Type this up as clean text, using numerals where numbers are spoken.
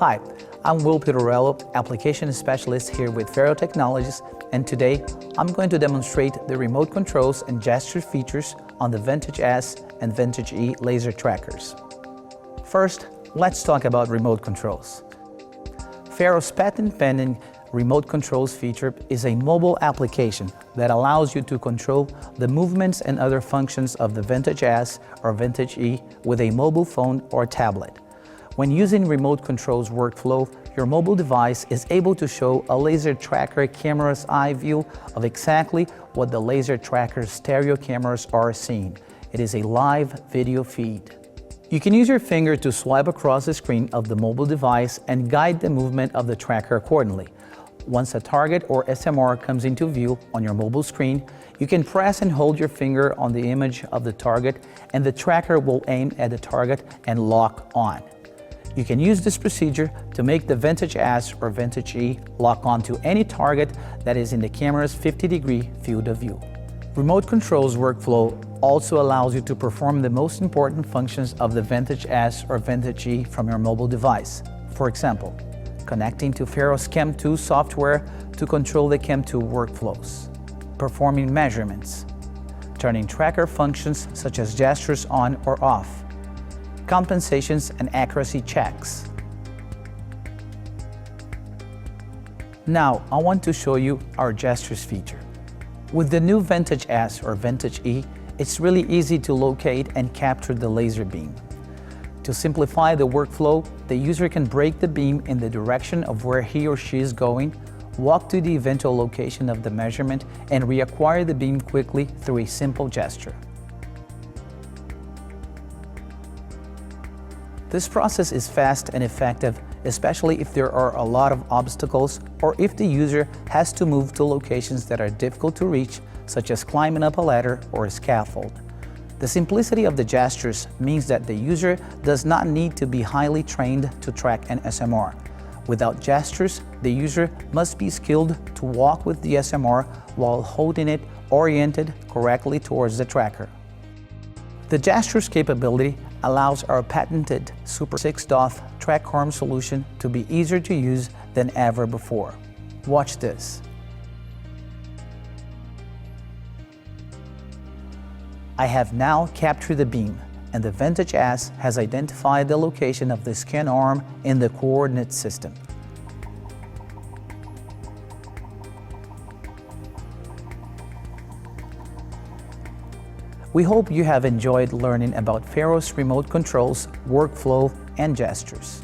Hi, I'm Will Pitorello, Application Specialist here with FARO Technologies, and today I'm going to demonstrate the remote controls and gesture features on the VantageEs and VantageE laser trackers. First, let's talk about remote controls. FARO's patent-pending remote controls feature is a mobile application that allows you to control the movements and other functions of the VantageEs or VantageE with a mobile phone or tablet. When using remote controls workflow, your mobile device is able to show a laser tracker camera's eye view of exactly what the laser tracker's stereo cameras are seeing. It is a live video feed. You can use your finger to swipe across the screen of the mobile device and guide the movement of the tracker accordingly. Once a target or SMR comes into view on your mobile screen, you can press and hold your finger on the image of the target, and the tracker will aim at the target and lock on. You can use this procedure to make the VantageEs or VantageE lock onto any target that is in the camera's 50-degree field of view. Remote controls workflow also allows you to perform the most important functions of the VantageEs or VantageE from your mobile device. For example, connecting to FARO's Chem2 software to control the Chem2 workflows, performing measurements, turning tracker functions such as gestures on or off, compensations and accuracy checks. Now, I want to show you our gestures feature. With the new VantageEs or VantageE, it's really easy to locate and capture the laser beam. To simplify the workflow, the user can break the beam in the direction of where he or she is going, walk to the eventual location of the measurement, and reacquire the beam quickly through a simple gesture. This process is fast and effective, especially if there are a lot of obstacles or if the user has to move to locations that are difficult to reach, such as climbing up a ladder or a scaffold. The simplicity of the gestures means that the user does not need to be highly trained to track an SMR. Without gestures, the user must be skilled to walk with the SMR while holding it oriented correctly towards the tracker. The gestures capability allows our patented Super 6-DoF track arm solution to be easier to use than ever before. Watch this. I have now captured the beam, and the VantageEs has identified the location of the scan arm in the coordinate system. We hope you have enjoyed learning about FARO's remote controls, workflow, and gestures.